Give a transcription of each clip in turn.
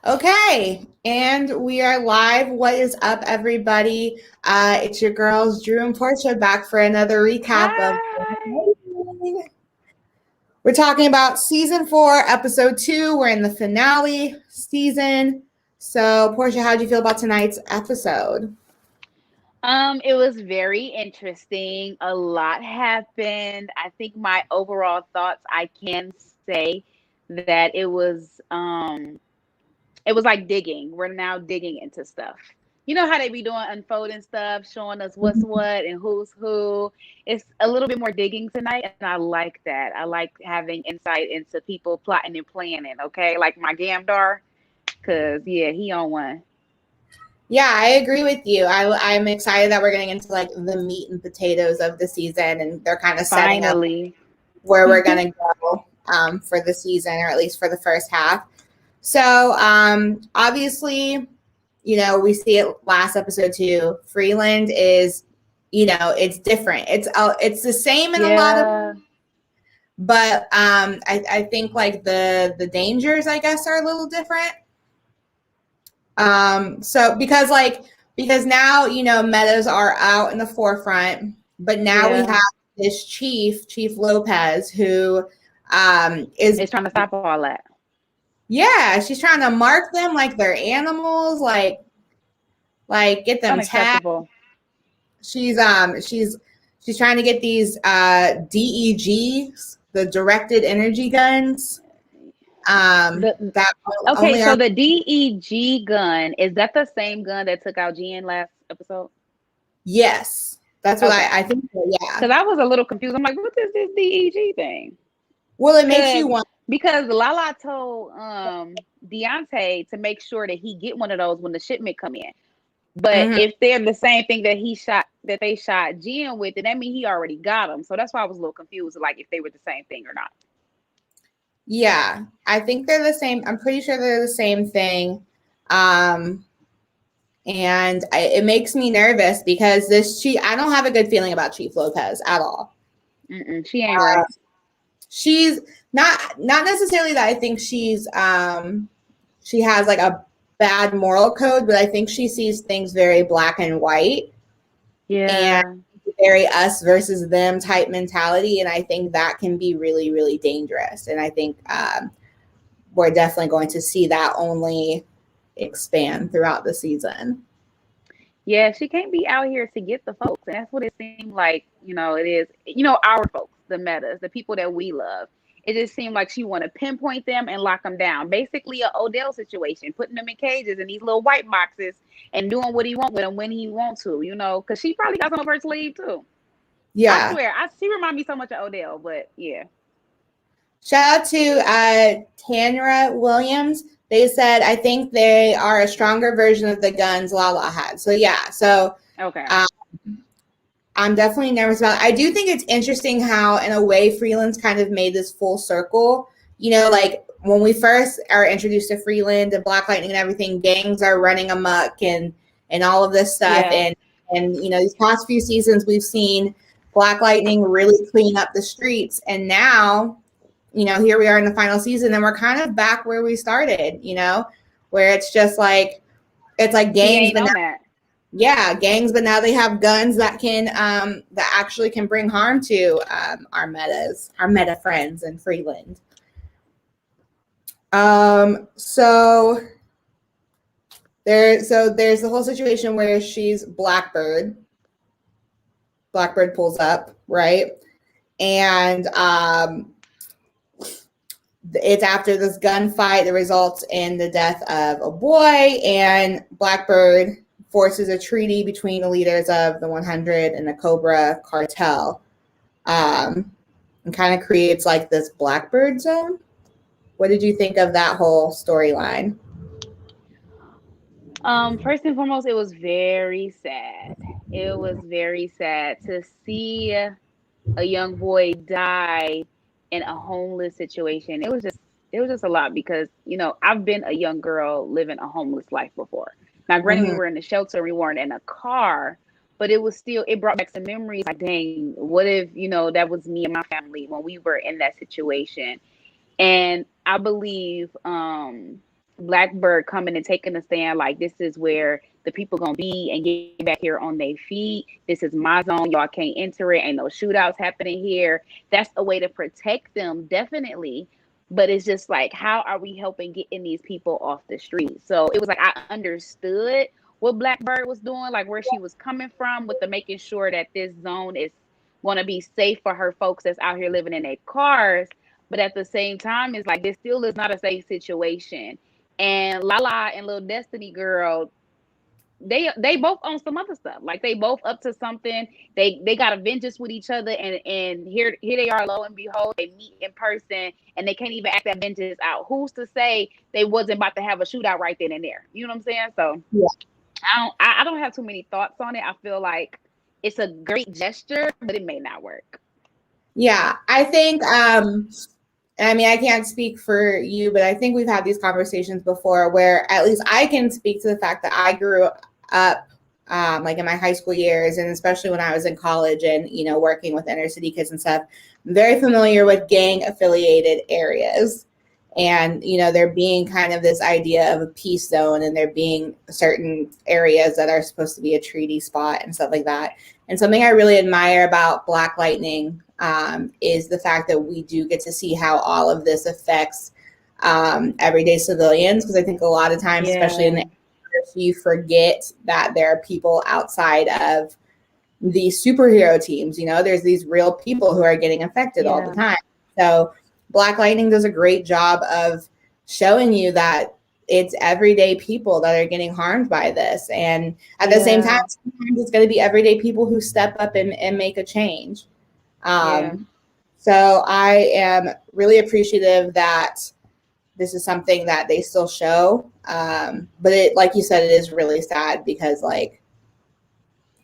Okay, and we are live. What is up, everybody? It's your girls, Drew and Porchia, back for another recap of. Hi. We're talking about season 4, episode 2. We're in the finale season. So, Porchia, how do you feel about tonight's episode? It was very interesting. A lot happened. I think my overall thoughts, I can say that it was like digging. We're now digging into stuff. You know how they be doing unfolding stuff, showing us what's what and who's who. It's a little bit more digging tonight, and I like that. I like having insight into people plotting and planning, okay? Like my Gamdar, because yeah, he on one. Yeah, I agree with you. I'm excited that we're getting into like the meat and potatoes of the season, and they're kind of setting up Finally. where we're going to go for the season, or at least for the first half. So obviously, we see it last episode too. Freeland is, it's different. It's the same in a lot of, Yeah. but I think like the dangers, I guess, are a little different. So because now meadows are out in the forefront, but now we Yeah. have this Chief Lopez, who is It's trying to stop all that. yeah, she's trying to mark them like they're animals, like get them tagged. Unacceptable. She's trying to get these DEGs, the directed energy guns. The That okay, only so are the DEG gun, is that the same gun that took out Jen last episode? yes. That's what Okay. I think. Yeah. Because I was a little confused. I'm like, what is this DEG thing? Well, it makes Cause you want. because Lala told Deontay to make sure that he get one of those when the shipment come in. But Mhm. if they're the same thing that they shot Jen with, then that means he already got them. So that's why I was a little confused, like if they were the same thing or not. Yeah, I think they're the same. I'm pretty sure they're the same thing. Um, and it makes me nervous because this Chief, I don't have a good feeling about Chief Lopez at all. She ain't Uh, right. she's not necessarily that I think she has like a bad moral code, but I think she sees things very black and white and Yeah. very us versus them type mentality. And I think that can be really, really dangerous. And I think we're definitely going to see that only expand throughout the season. Yeah, she can't be out here to get the folks. And that's what it seemed like, it is, our folks, the metas, the people that we love. It just seemed like she want to pinpoint them and lock them down. Basically, a Odell situation, putting them in cages in these little white boxes and doing what he want with them when he wants to, because she probably got some of her sleeve too. I Yeah. swear, she remind me so much of Odell, but yeah. Shout out to Tanra Williams. They said, I think they are a stronger version of the guns Lala had. So, yeah. So, Okay. um, I'm definitely nervous about it. I do think it's interesting how, in a way, Freeland's kind of made this full circle. Like when we first are introduced to Freeland and Black Lightning and everything, gangs are running amok and all of this stuff. Yeah. And these past few seasons, we've seen Black Lightning really clean up the streets. And now, here we are in the final season, and we're kind of back where we started, where it's just like, it's like He gangs, ain't but now on that. yeah, gangs, but now they have guns that can that actually can bring harm to our meta friends in Freeland. So there's the whole situation where she's Blackbird. Blackbird pulls up, right? And it's after this gunfight that results in the death of a boy, and Blackbird forces a treaty between the leaders of the 100 and the Cobra cartel, and kind of creates like this Blackbird zone. What did you think of that whole storyline? First and foremost, it was very sad. It was very sad to see a young boy die in a homeless situation. It was just a lot because I've been a young girl living a homeless life before. Now, granted, we Mm-hmm. were in the shelter, we weren't in a car, but it brought back some memories. Like, dang, what if that was me and my family when we were in that situation? And I believe Blackbird coming and taking a stand like, this is where the people gonna be and get back here on their feet. This is my zone. Y'all can't enter it. Ain't no shootouts happening here. That's a way to protect them, definitely. But it's just like, how are we helping getting these people off the street? So it was like, I understood what Blackbird was doing, like where she was coming from with the making sure that this zone is going to be safe for her folks that's out here living in their cars. But at the same time, it's like, this still is not a safe situation. And Lala and Little Destiny Girl, they both own some other stuff. Like, they both up to something. They got a vengeance with each other, and here they are, lo and behold, they meet in person, and they can't even act that vengeance out. Who's to say they wasn't about to have a shootout right then and there? You know what I'm saying? So Yeah. I don't have too many thoughts on it. I feel like it's a great gesture, but it may not work. Yeah, I think, I mean, I can't speak for you, but I think we've had these conversations before where at least I can speak to the fact that I grew up like in my high school years, and especially when I was in college and, you know, working with inner city kids and stuff, I'm very familiar with gang affiliated areas. And, you know, there being kind of this idea of a peace zone, and there being certain areas that are supposed to be a treaty spot and stuff like that. And something I really admire about Black Lightning is the fact that we do get to see how all of this affects everyday civilians. Because I think a lot of times, especially in the areas, you forget that there are people outside of these superhero teams. You know, there's these real people who are getting affected all the time. So Black Lightning does a great job of showing you that it's everyday people that are getting harmed by this. And at the same time, sometimes it's going to be everyday people who step up and make a change. So I am really appreciative that this is something that they still show. But it, like you said, it is really sad because, like,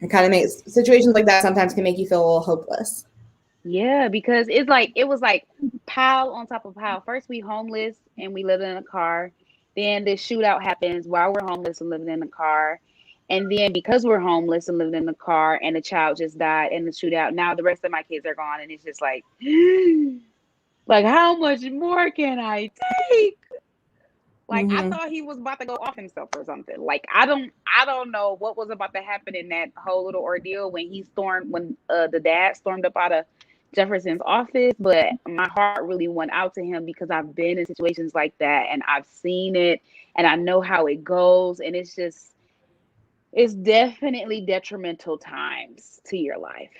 it kind of makes situations like that sometimes can make you feel a little hopeless. Yeah, because it's like, it was like pile on top of pile. First, we homeless and we live in a car. Then this shootout happens while we're homeless and living in a car. And then because we're homeless and living in the car and the child just died in the shootout, now the rest of my kids are gone. And it's just like, like, how much more can I take? Like, I thought he was about to go off himself or something. Like, I don't know what was about to happen in that whole little ordeal when the dad stormed up out of Jefferson's office. But my heart really went out to him because I've been in situations like that and I've seen it and I know how it goes. And it's definitely detrimental times to your life.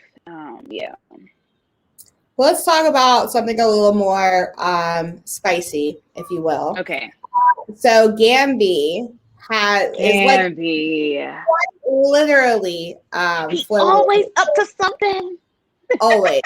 Let's talk about something a little more spicy, if you will. Okay. So Gambi is like literally always up to something. Always.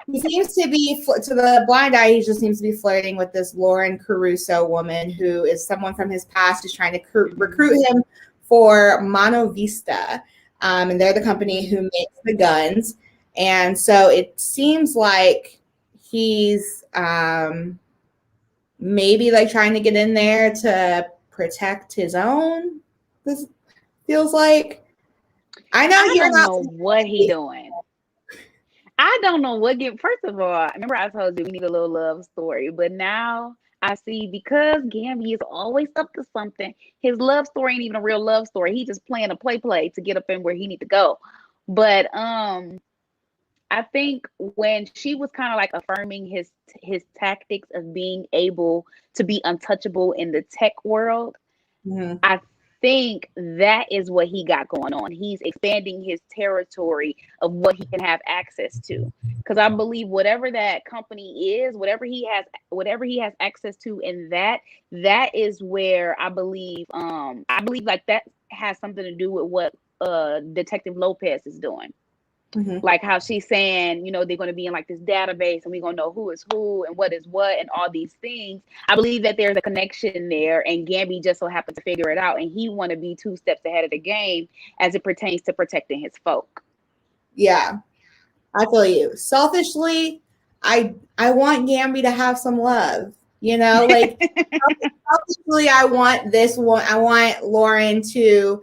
He seems to be, to the blind eye, he just seems to be flirting with this Lauren Caruso woman who is someone from his past who's trying to recruit him for Mano Vista. And they're the company who makes the guns. And so it seems like he's maybe like trying to get in there to protect his own. This feels like. I don't know what he doing. I don't know what first of all, remember I told you we need a little love story, but now I see, because Gambi is always up to something, his love story ain't even a real love story. He just playing a play to get up in where he need to go. But I think when she was kind of like affirming his tactics of being able to be untouchable in the tech world, I think that is what he got going on. He's expanding his territory of what he can have access to. Because I believe whatever that company is, whatever he has access to in that is where I believe like that has something to do with what Detective Lopez is doing. Like how she's saying, you know, they're going to be in like this database and we're going to know who is who and what is what and all these things. I believe that there's a connection there, and Gambi just so happened to figure it out, and he want to be 2 steps ahead of the game as it pertains to protecting his folk. Yeah, I feel you. Selfishly, I want Gambi to have some love, you know, like selfishly, I want this one. I want Lauren to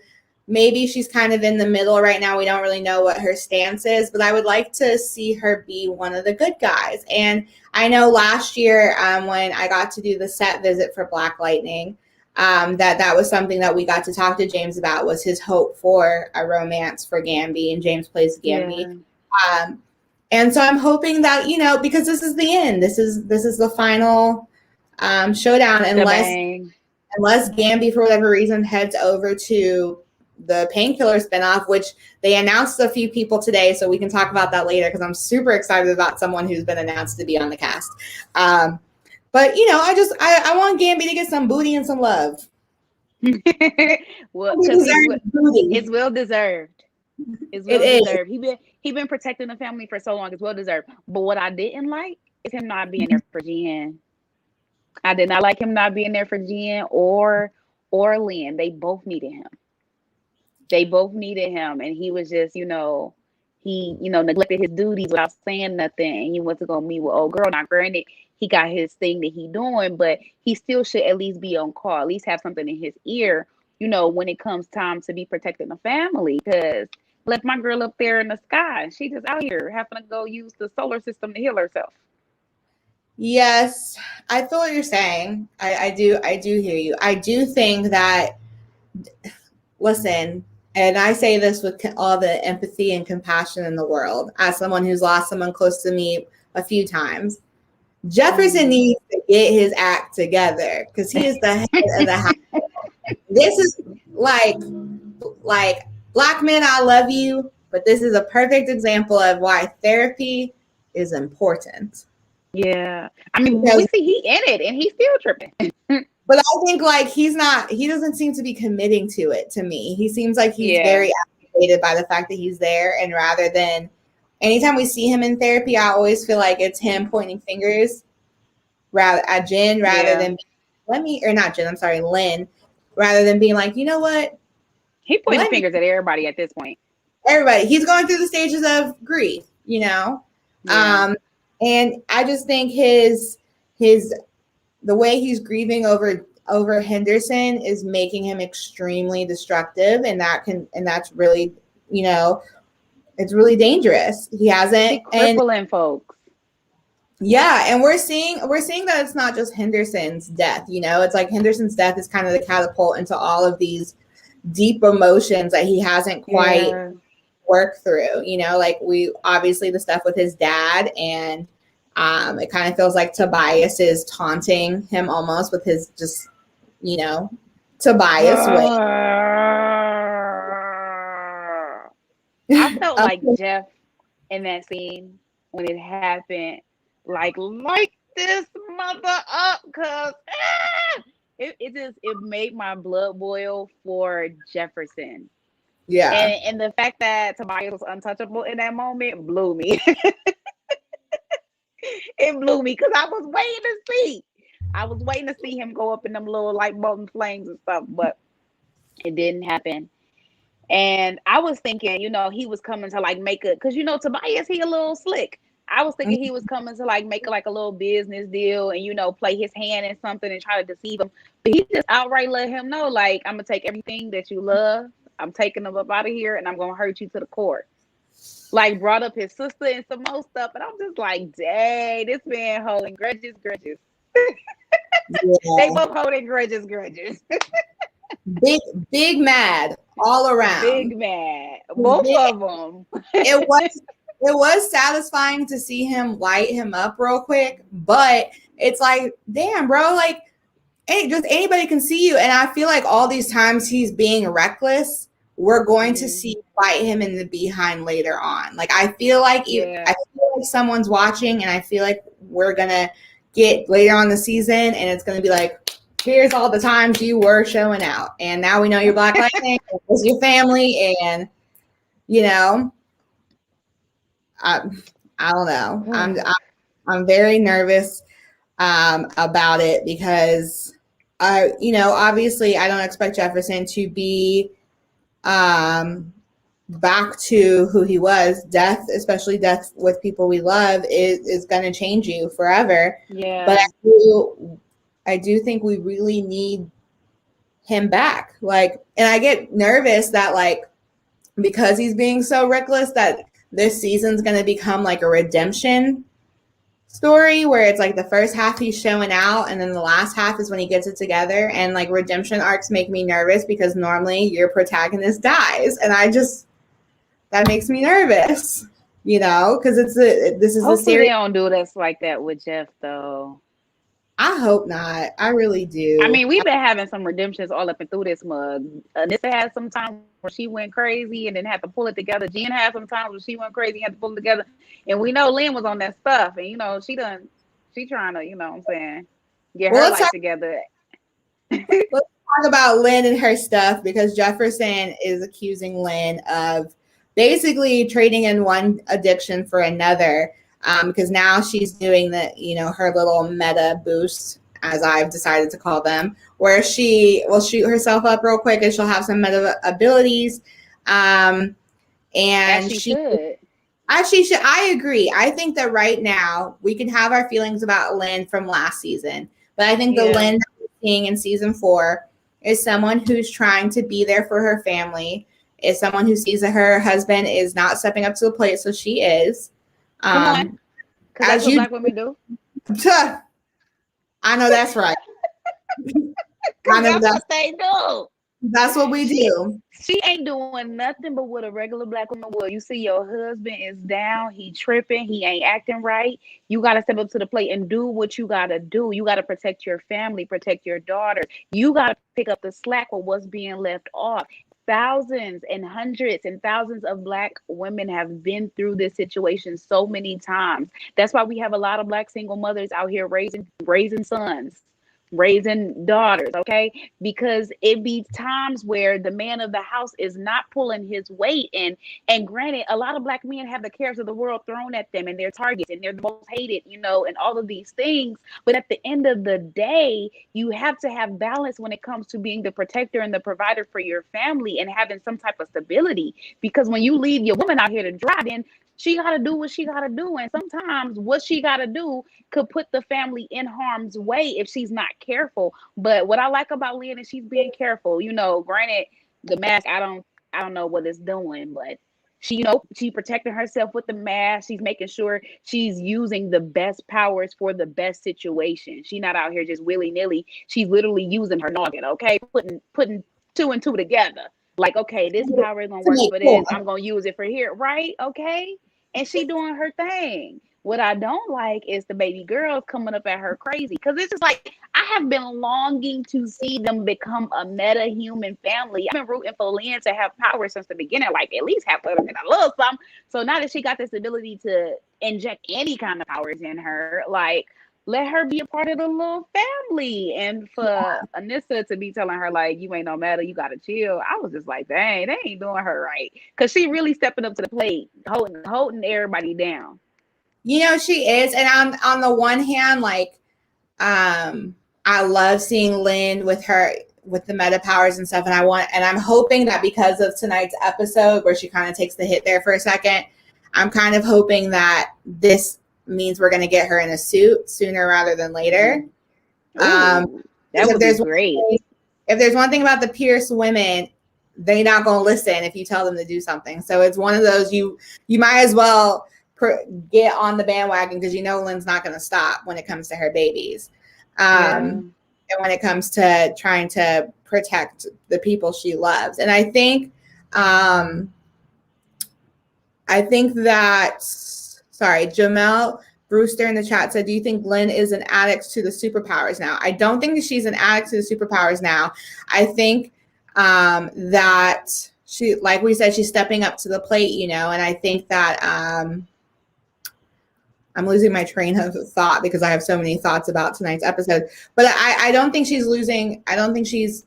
maybe she's kind of in the middle right now. We don't really know what her stance is, but I would like to see her be one of the good guys. And I know last year when I got to do the set visit for Black Lightning, that was something that we got to talk to James about, was his hope for a romance for Gambi, and James plays Gambi. Yeah. And so I'm hoping that, you know, because this is the end, this is the final showdown, unless Gambi for whatever reason heads over to the Painkiller spinoff, which they announced a few people today, so we can talk about that later, because I'm super excited about someone who's been announced to be on the cast. But you know, I want Gambi to get some booty and some love. Well, it's well deserved. It's well deserved. He been protecting the family for so long. It's well deserved. But what I didn't like is him not being there for Jen. I did not like him not being there for Jen or Lynn. They both needed him. And he was just, you know, he, you know, neglected his duties without saying nothing. And he went to go meet with old girl. Now, granted, he got his thing that he doing, but he still should at least be on call, at least have something in his ear, you know, when it comes time to be protecting the family. Because left my girl up there in the sky. She just out here having to go use the solar system to heal herself. Yes, I feel what you're saying. I do hear you. I do think that, listen, and I say this with all the empathy and compassion in the world, as someone who's lost someone close to me a few times, Jefferson needs to get his act together, because he is the head of the house. This is like Black men, I love you, but this is a perfect example of why therapy is important. Yeah, I mean, we see he in it, and he's still tripping. But I think like he doesn't seem to be committing to it. To me, he seems like he's very activated by the fact that he's there, and rather than anytime we see him in therapy, I always feel like it's him pointing fingers at Jen rather than Lynn, rather than being like, you know what? He pointing fingers at everybody at this point. Everybody. He's going through the stages of grief, you know? Yeah. And I just think the way he's grieving over Henderson is making him extremely destructive, and that's really, you know, it's really dangerous. He hasn't crippling folks. Yeah, and we're seeing that it's not just Henderson's death, you know, it's like Henderson's death is kind of the catapult into all of these deep emotions that he hasn't quite worked through, you know, like we obviously the stuff with his dad, and it kind of feels like Tobias is taunting him almost with his just, you know, Tobias way. I felt like Jeff in that scene when it happened, like this mother up, because it made my blood boil for Jefferson. Yeah. And the fact that Tobias was untouchable in that moment blew me. It blew me, because I was waiting to see him go up in them little light bulb flames and stuff, but it didn't happen. And I was thinking, you know, he was coming to like make it, because you know Tobias, he a little slick. I was thinking he was coming to like make like a little business deal and, you know, play his hand in something and try to deceive him. But he just outright let him know, like, I'm gonna take everything that you love, I'm taking them up out of here, and I'm gonna hurt you to the core. Like, brought up his sister and some more stuff, and I'm just like, dang, this man holding grudges. They both holding grudges. Big mad all around. Big mad, both of them. It was satisfying to see him light him up real quick, but it's like, damn, bro, like, just anybody can see you. And I feel like all these times he's being reckless, we're going to see bite him in the behind later on. Like, I feel like someone's watching, and I feel like we're gonna get later on the season, and it's gonna be like, here's all the times you were showing out, and now we know you're Black Lightning, it's your family, and you know, I don't know. I'm very nervous about it, because you know, obviously I don't expect Jefferson to be back to who he was. Death, especially death with people we love, is going to change you forever. Yeah. But I do think we really need him back. Like, and I get nervous that like, because he's being so reckless, that this season's going to become like a redemption story where it's like the first half he's showing out and then the last half is when he gets it together. And like redemption arcs make me nervous because normally your protagonist dies, and that makes me nervous, because this is a Hopefully series. they don't do this like that with Jeff though. I hope not. I really do. I mean, we've been having some redemptions all up and through this mug. Anissa had some time where she went crazy and then had to pull it together. Jen had some times where she went crazy and had to pull it together. And we know Lynn was on that stuff. And, she trying to, what I'm saying, get her life together. Let's talk about Lynn and her stuff, because Jefferson is accusing Lynn of basically trading in one addiction for another. Because now she's doing her little meta boost, as I've decided to call them, where she will shoot herself up real quick and she'll have some meta abilities. And as she should. As she should. I agree. I think that right now we can have our feelings about Lynn from last season, but I think the Lynn that we're seeing in season 4 is someone who's trying to be there for her family, is someone who sees that her husband is not stepping up to the plate, so she is. Come on, because that's what Black women do. I know that's right. That's what they do. That's what we do. She ain't doing nothing but what a regular Black woman would. You see your husband is down, he tripping, he ain't acting right. You got to step up to the plate and do what you got to do. You got to protect your family, protect your daughter. You got to pick up the slack with what's being left off. Thousands and hundreds and thousands of Black women have been through this situation so many times. That's why we have a lot of Black single mothers out here raising sons, raising daughters, okay? Because it be times where the man of the house is not pulling his weight. And granted, a lot of Black men have the cares of the world thrown at them and they're targets and they're the most hated, and all of these things. But at the end of the day, you have to have balance when it comes to being the protector and the provider for your family and having some type of stability. Because when you leave your woman out here to dry, then she got to do what she got to do. And sometimes what she got to do could put the family in harm's way if she's not careful. But what I like about Lynn is she's being careful. Granted, the mask, I don't know what it's doing, but she, she protecting herself with the mask. She's making sure she's using the best powers for the best situation. She's not out here just willy-nilly. She's literally using her noggin, okay? Putting 2 and 2 together. Like, okay, this power is gonna work for this. I'm gonna use it for here, right? Okay. And she doing her thing. What I don't like is the baby girls coming up at her crazy. Because it's just like, I have been longing to see them become a meta-human family. I've been rooting for Lynn to have power since the beginning, like at least have a little something. So now that she got this ability to inject any kind of powers in her, like, let her be a part of the little family. And for Anissa to be telling her, like, you ain't no matter, you gotta chill. I was just like, dang, they ain't doing her right. Because she really stepping up to the plate, holding everybody down. She is. And on the one hand, like, I love seeing Lynn with the meta powers and stuff. And I'm hoping that because of tonight's episode where she kind of takes the hit there for a second, I'm kind of hoping that this means we're going to get her in a suit sooner rather than later. That would be great. If there's one thing about the Pierce women, they're not going to listen if you tell them to do something. So it's one of those, you might as well get on the bandwagon, because Lynn's not going to stop when it comes to her babies. And when it comes to trying to protect the people she loves. And I think that, Jamel Brewster in the chat said, do you think Lynn is an addict to the superpowers now? I don't think that she's an addict to the superpowers now. I think that she, like we said, she's stepping up to the plate, and I think that I'm losing my train of thought because I have so many thoughts about tonight's episode. But I don't think she's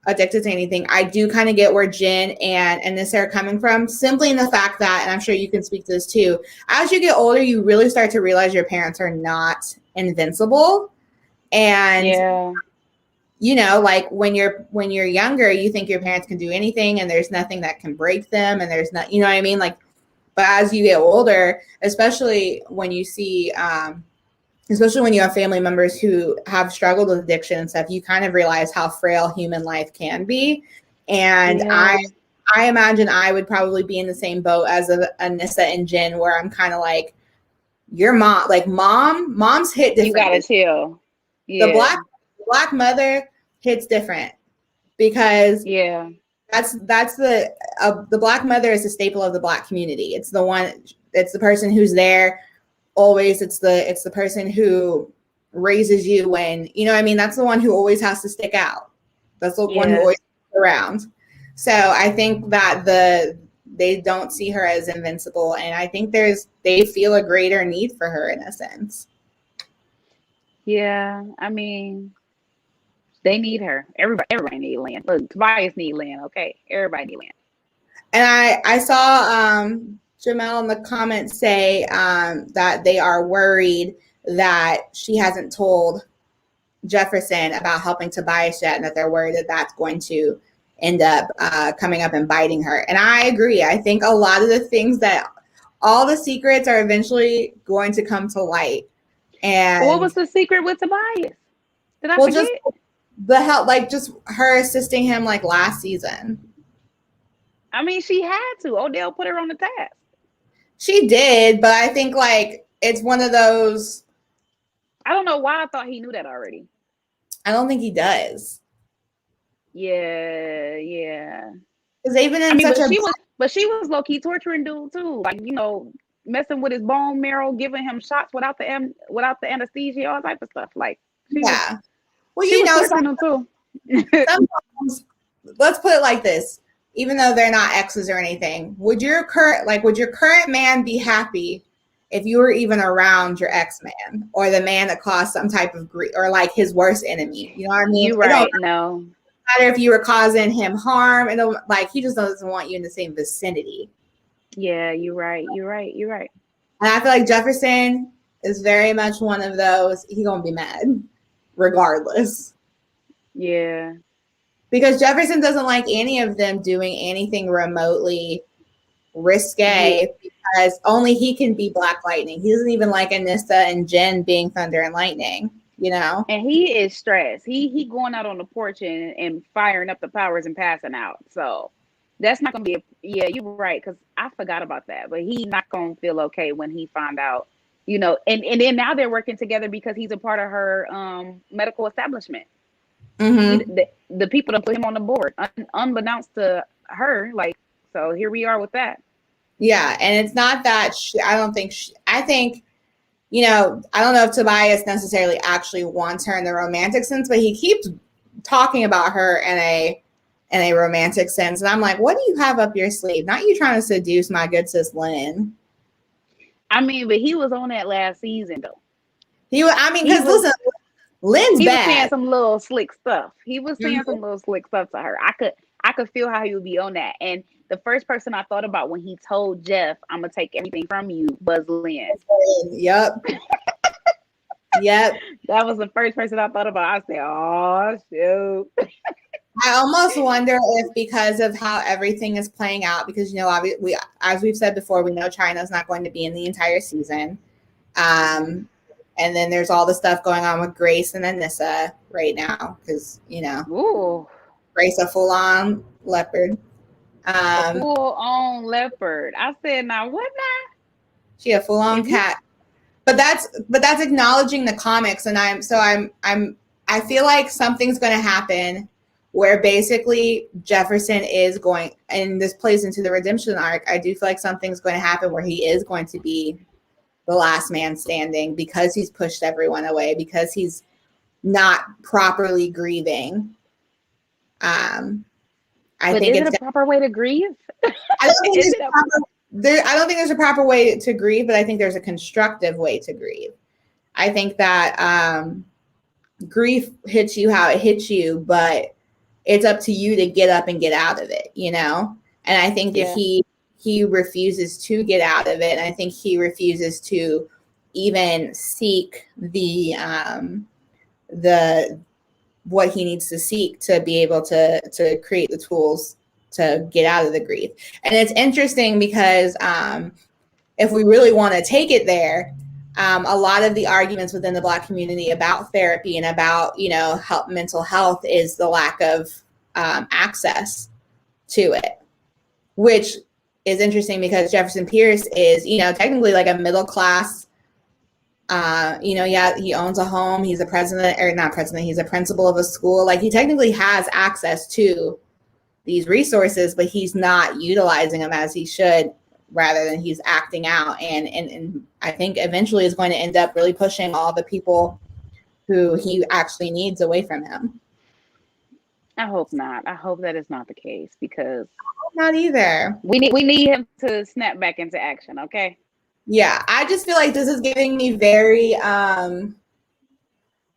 addicted to anything. I do kind of get where Jen and Anissa are coming from, simply in the fact that, and I'm sure you can speak to this too, as you get older, you really start to realize your parents are not invincible. And like when you're younger, you think your parents can do anything and there's nothing that can break them, and there's not, what I mean? Like, but as you get older, especially when you see especially when you have family members who have struggled with addiction and stuff, you kind of realize how frail human life can be. And Yeah. I imagine I would probably be in the same boat as Anissa and Jen, where I'm kind of like, your mom, like moms hit You different. gotta chill. The Yeah. black mother hits different because Yeah. that's the black mother is the staple of the black community. It's the person who's there always. It's the person who raises you when, you know what I mean? That's the one who always has to stick out. That's the one who Yeah. always sticks around. So I think that they don't see her as invincible, and I think they feel a greater need for her in a sense. Yeah. I mean, they need her. Everybody need Lynn. Look, Tobias need Lynn. Okay, everybody need Lynn. And I saw Jamel in the comments say that they are worried that she hasn't told Jefferson about helping Tobias yet, and that they're worried that that's going to end up coming up and biting her. And I agree. I think a lot of the things that all the secrets are eventually going to come to light. And What was the secret with Tobias? Did I well, forget? just the help, like just her assisting him like last season. I mean, she had to. Odell put her on the task. She did, but I think like it's one of those. I don't know why I thought he knew that already. I don't think he does. Yeah, yeah. Because they've been in But such she was low key torturing dude too. Like, you know, messing with his bone marrow, giving him shots without the anesthesia, all type of stuff. Like yeah. Well, she you was know, torturing him too. sometimes let's put it like this: even though they're not exes or anything, would your current man be happy if you were even around your ex man or the man that caused some type of grief or like his worst enemy? You know what I mean? You're right. No. Matter if you were causing him harm, and like he just doesn't want you in the same vicinity. Yeah, you're right. You're right. You're right. And I feel like Jefferson is very much one of those. He's gonna be mad regardless. Yeah. Because Jefferson doesn't like any of them doing anything remotely risque because only he can be Black Lightning. He doesn't even like Anissa and Jen being Thunder and Lightning, you know? And he is stressed. He going out on the porch and firing up the powers and passing out. So that's not gonna be yeah, you're right, because I forgot about that. But he's not gonna feel okay when he found out, you know, and then now they're working together because he's a part of her medical establishment. Mm-hmm. The people that put him on the board, unbeknownst to her, like, so here we are with that. Yeah, and it's not that I think, you know, I don't know if Tobias necessarily actually wants her in the romantic sense, but he keeps talking about her in a romantic sense. And I'm like, what do you have up your sleeve? Not you trying to seduce my good sis Lynn. I mean, but he was on that last season though. Because listen, Lynn's he bad. was saying some little slick stuff. He was saying some little slick stuff to her. I could feel how he would be on that. And the first person I thought about when he told Jeff, "I'm gonna take everything from you," was Lynn. Yep. Yep. That was the first person I thought about. I said, "Oh shoot." I almost wonder if because of how everything is playing out, because, you know, we, as we've said before, we know China's not going to be in the entire season. And then there's all the stuff going on with Grace and Anissa right now because, you know, Ooh. Grace a full-on leopard. A full-on leopard. I said, now what now? She a full-on cat. But that's acknowledging the comics, and I feel like something's going to happen where basically Jefferson is going, and this plays into the redemption arc. I do feel like something's going to happen where he is going to be the last man standing because he's pushed everyone away, because he's not properly grieving. I think is it a proper way to grieve? I don't think there's a proper way to grieve, but I think there's a constructive way to grieve. I think that grief hits you how it hits you, but it's up to you to get up and get out of it, you know? And I think that he refuses to get out of it. And I think he refuses to even seek the what he needs to seek to be able to create the tools to get out of the grief. And it's interesting because if we really want to take it there, a lot of the arguments within the Black community about therapy and about, mental health is the lack of access to it, which is interesting because Jefferson Pierce is, technically like a middle class. He owns a home. He's a president, or not president. He's a principal of a school. Like, he technically has access to these resources, but he's not utilizing them as he should. Rather than he's acting out, and I think eventually is going to end up really pushing all the people who he actually needs away from him. I hope not. I hope that is not the case, because not either. We need him to snap back into action. Okay. Yeah, I just feel like this is giving me very.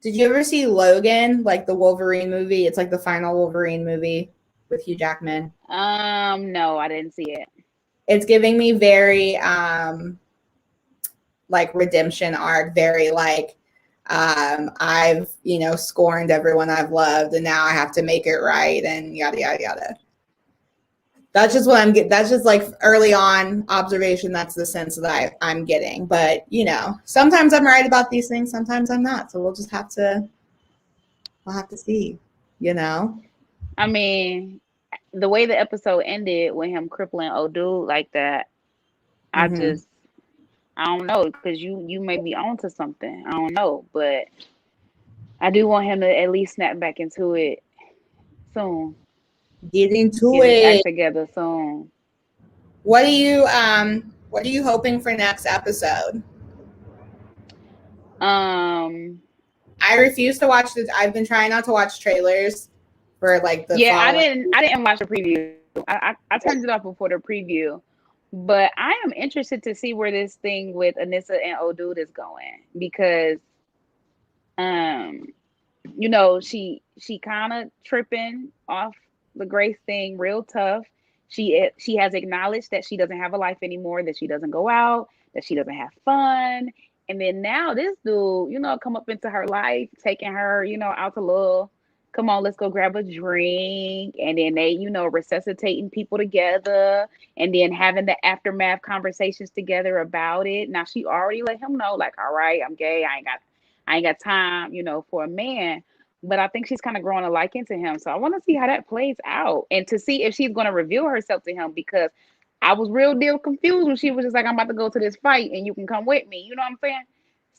Did you ever see Logan, like the Wolverine movie? It's like the final Wolverine movie with Hugh Jackman. No, I didn't see it. It's giving me very like redemption arc, very like I've scorned everyone I've loved and now I have to make it right and yada yada yada. That's just what I'm getting. That's just like early on observation. That's the sense that I'm getting. But sometimes I'm right about these things, sometimes I'm not. So we'll have to see. I mean, the way the episode ended with him crippling old dude like that, I don't know, because you may be onto something. I don't know, but I do want him to at least snap back into it soon. Get into Get his it. act together soon. What are you hoping for next episode? I refuse to watch this. I've been trying not to watch trailers for like the I didn't watch the preview. I turned it off before the preview, but I am interested to see where this thing with Anissa and old dude is going, because she kind of tripping off the Grace thing real tough. She has acknowledged that she doesn't have a life anymore, that she doesn't go out, that she doesn't have fun, and then now this dude come up into her life, taking her out to little, come on, let's go grab a drink. And then they, resuscitating people together and then having the aftermath conversations together about it. Now she already let him know, like, all right, I'm gay. I ain't got time, for a man. But I think she's kind of growing a liking to him. So I want to see how that plays out and to see if she's going to reveal herself to him, because I was real deal confused when she was just like, I'm about to go to this fight and you can come with me. You know what I'm saying?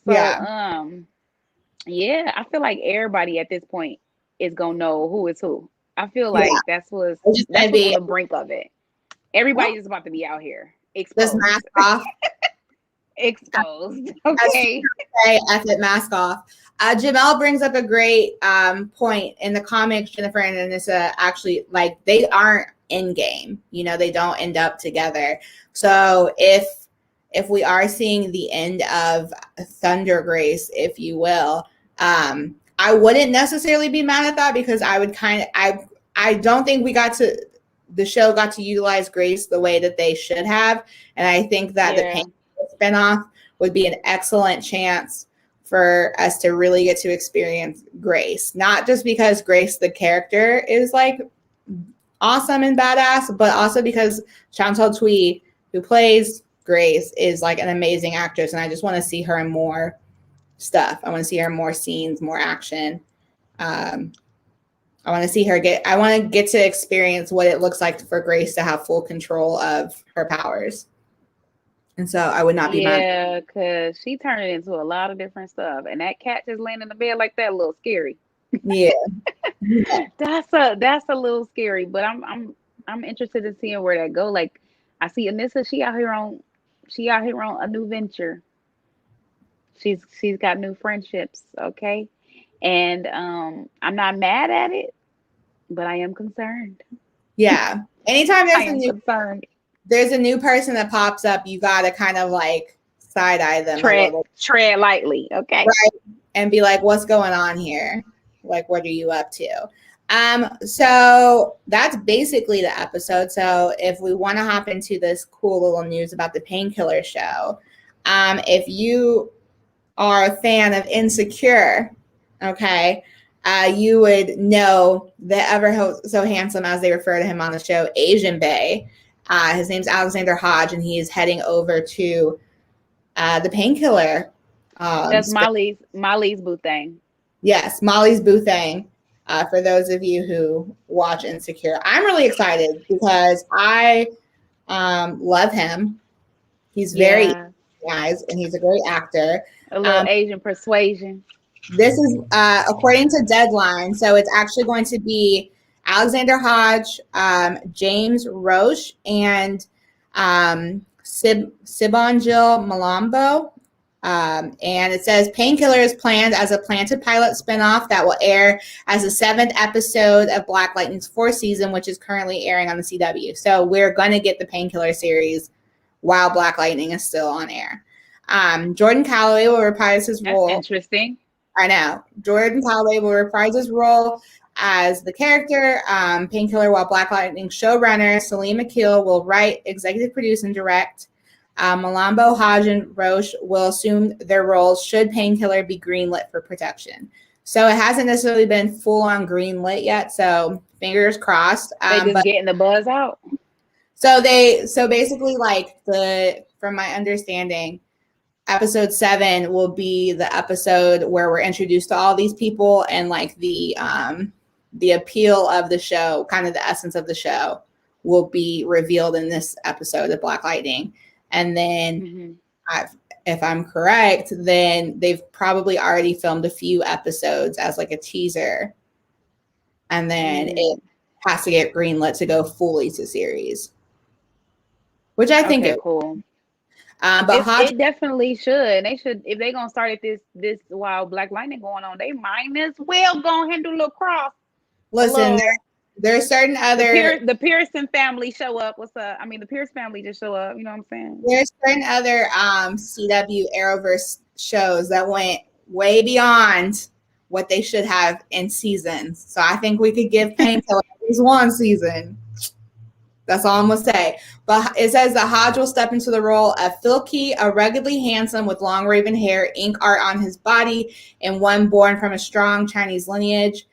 So, yeah, I feel like everybody at this point is gonna know who is who. I feel like that's what's on the brink of it. Everybody's about to be out here exposed. Just mask off. Exposed. Okay. F it, mask off. Jamel brings up a great point in the comics. Jennifer and Anissa actually, like, they aren't in game. They don't end up together. So if we are seeing the end of Thunder Grace, if you will, I wouldn't necessarily be mad at that, because I would I don't think the show got to utilize Grace the way that they should have. And I think that the Pain spinoff would be an excellent chance for us to really get to experience Grace. Not just because Grace, the character, is like awesome and badass, but also because Chantal Twee, who plays Grace, is like an amazing actress. And I just want to see her in more stuff. I want to see her in more scenes, more action. I want to see her I want to get to experience what it looks like for Grace to have full control of her powers. And so I would not be mad. Yeah, because she turned it into a lot of different stuff. And that cat just laying in the bed like that, a little scary. Yeah. That's a little scary, but I'm interested in seeing where that go. Like, I see Anissa, she out here on a new venture. She's got new friendships, okay? And I'm not mad at it, but I am concerned. Yeah. Anytime concerned. There's a new person that pops up, you gotta kind of like side eye them. Tread lightly, okay? Right. And be like, what's going on here? Like, what are you up to? So that's basically the episode. So if we want to hop into this cool little news about the Painkiller show, if you are a fan of Insecure, okay, you would know the ever so handsome, as they refer to him on the show, Asian Bae. His name's Alexander Hodge, and he is heading over to the Painkiller That's Molly's boo thing. Yes, Molly's boo thing. For those of you who watch Insecure, I'm really excited because I love him. He's very nice and he's a great actor. A little Asian persuasion. This is according to Deadline, so it's actually going to be Alexander Hodge, James Roche, and Sibonjil Malambo. And it says Painkiller is planned as a planted pilot spinoff that will air as the 7th episode of Black Lightning's 4th season, which is currently airing on the CW. So we're going to get the Painkiller series while Black Lightning is still on air. Jordan Calloway will reprise his role. That's interesting. I know. Jordan Calloway will reprise his role as the character, Painkiller, while Black Lightning showrunner Salim Akil will write, executive produce, and direct. Malambo, Hodge, and Roche will assume their roles should Painkiller be greenlit for production. So it hasn't necessarily been full-on greenlit yet, so fingers crossed. They just getting the buzz out. So basically, like, from my understanding, episode 7 will be the episode where we're introduced to all these people, and like the appeal of the show, kind of the essence of the show, will be revealed in this episode of Black Lightning. And then, if I'm correct, then they've probably already filmed a few episodes as like a teaser, and then it has to get greenlit to go fully to series, which I think is cool. But Hodge, it definitely should. They should, if they're gonna start at this while Black Lightning going on, they might as well go ahead and do a little cross. Listen, there's certain other the Pearson family show up. What's up? I mean, the Pierce family just show up. You know what I'm saying? There's certain other CW Arrowverse shows that went way beyond what they should have in seasons. So I think we could give Painkiller at least one season. That's all I'm going to say. But it says that Hodge will step into the role of Filky, a ruggedly handsome with long raven hair, ink art on his body, and one born from a strong Chinese lineage.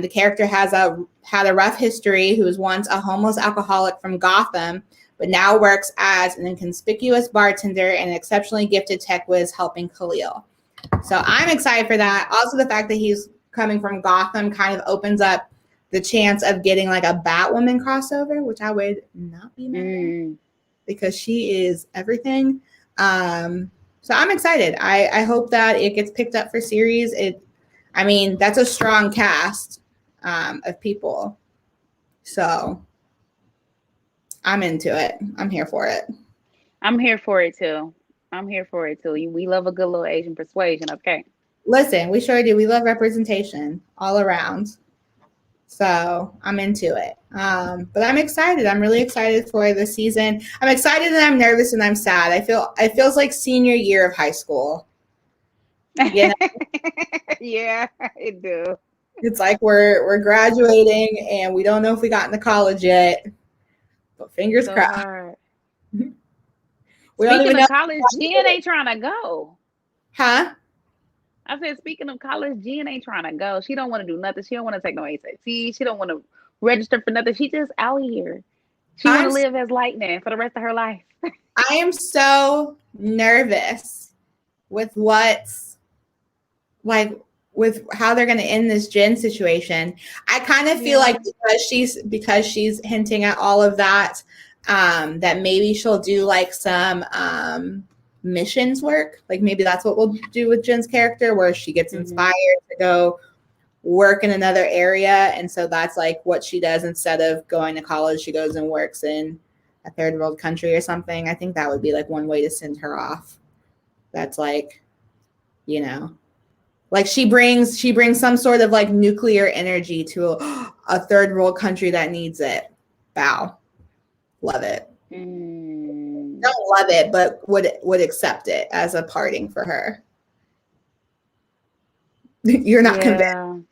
The character had a rough history, who was once a homeless alcoholic from Gotham, but now works as an inconspicuous bartender and an exceptionally gifted tech whiz helping Khalil. So I'm excited for that. Also, the fact that he's coming from Gotham kind of opens up the chance of getting like a Batwoman crossover, which I would not be mad at, because she is everything. So I'm excited. I hope that it gets picked up for series. That's a strong cast of people. So I'm into it. I'm here for it. I'm here for it too. We love a good little Asian persuasion, okay? Listen, we sure do. We love representation all around. So I'm into it. But I'm excited. I'm really excited for the season. I'm excited and I'm nervous and I'm sad. It feels like senior year of high school. You know? Yeah, it do. It's like we're graduating and we don't know if we got into college yet. But fingers crossed. Speaking of college, Jen ain't trying to go. Huh? I said, speaking of college, Jen ain't trying to go. She don't want to do nothing. She don't want to take no ACT. She don't want to register for nothing. She just out here. She want to live as Lightning for the rest of her life. I am so nervous with with how they're going to end this Jen situation. I kind of feel like because she's hinting at all of that, that maybe she'll do like some missions work. Like maybe that's what we'll do with Jen's character, where she gets inspired to go work in another area. And so that's like what she does. Instead of going to college, she goes and works in a third world country or something. I think that would be like one way to send her off. That's like, like she brings some sort of like nuclear energy to a third world country that needs it. Wow. Love it. Don't love it, but would accept it as a parting for her. You're not convinced.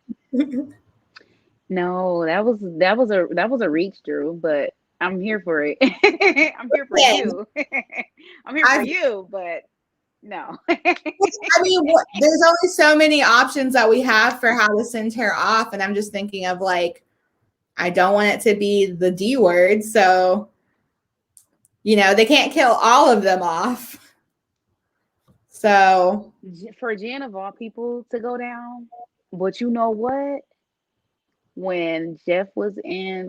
No, that was a reach, Drew, but I'm here for it. I'm here for you. I'm here for you, but no. There's only so many options that we have for how to send her off, and I'm just thinking of like, I don't want it to be the D word, so they can't kill all of them off. So For Jen of all people to go down, but you know what? When Jeff was in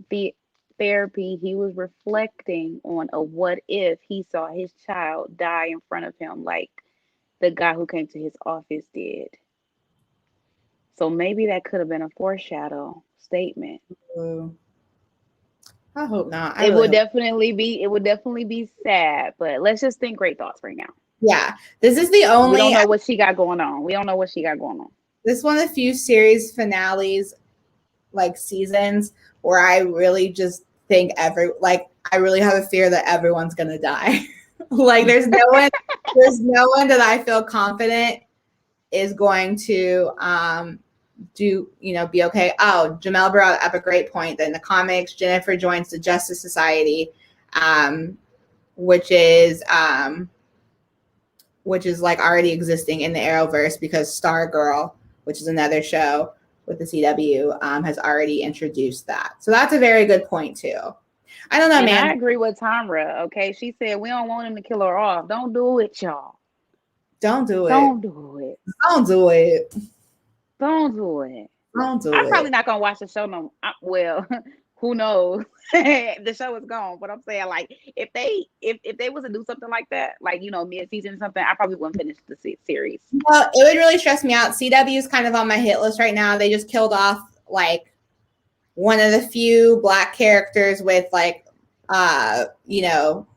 the therapy, he was reflecting on a what if he saw his child die in front of him, like the guy who came to his office did. So maybe that could have been a foreshadow statement. I hope not. I It really would hope. definitely be sad, but let's just think great thoughts right now. Yeah, this is the We don't only. know what she got going on. We don't know what she got going on. This is one of the few series finales, like seasons, where I really just think I really have a fear that everyone's gonna die. Like there's no one that I feel confident is going to be okay. Oh, Jamel brought up a great point that in the comics, Jennifer joins the Justice Society, which is like already existing in the Arrowverse because Stargirl, which is another show with the CW, has already introduced that. So that's a very good point too. I don't know, And man. I agree with Tamra. Okay, she said we don't want him to kill her off. Don't do it, y'all. Don't do it. Don't do it. Don't do it. Don't do it. Don't do I'm it. probably not gonna watch the show no. Well, who knows? The show is gone. But I'm saying, like, if they was to do something like that, like mid season or something, I probably wouldn't finish the series. Well, it would really stress me out. CW is kind of on my hit list right now. They just killed off like one of the few Black characters with like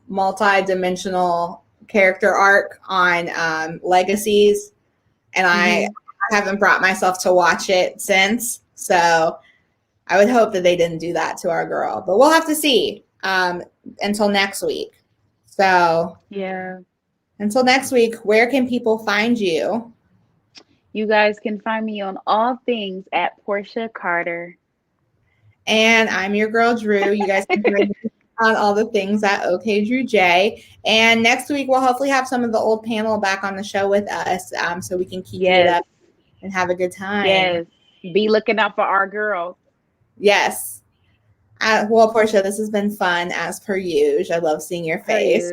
multi-dimensional character arc on Legacies, and I haven't brought myself to watch it since. So I would hope that they didn't do that to our girl, but we'll have to see until next week. So Yeah. Until next week, where can people find you? You guys can find me on all things at Porchia Carter. And I'm your girl, Drew. You guys can find me on all the things at OkDrewJ. And next week, we'll hopefully have some of the old panel back on the show with us so we can keep it up and have a good time. Yes. Be looking out for our girls. Yes. Well, Porchia, this has been fun as per usual. I love seeing your face.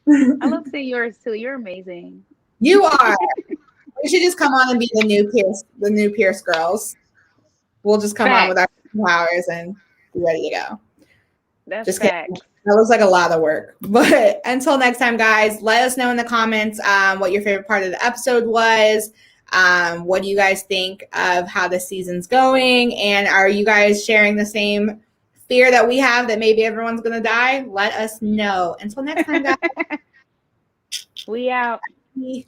I love seeing yours too. You're amazing. You are. We should just come on and be the new Pierce girls. We'll just come on with our powers and be ready to go. That's just fact. Kidding. That looks like a lot of work. But until next time, guys, let us know in the comments what your favorite part of the episode was. What do you guys think of how the season's going? And are you guys sharing the same fear that we have that maybe everyone's going to die? Let us know. Until next time, guys. We out. Bye.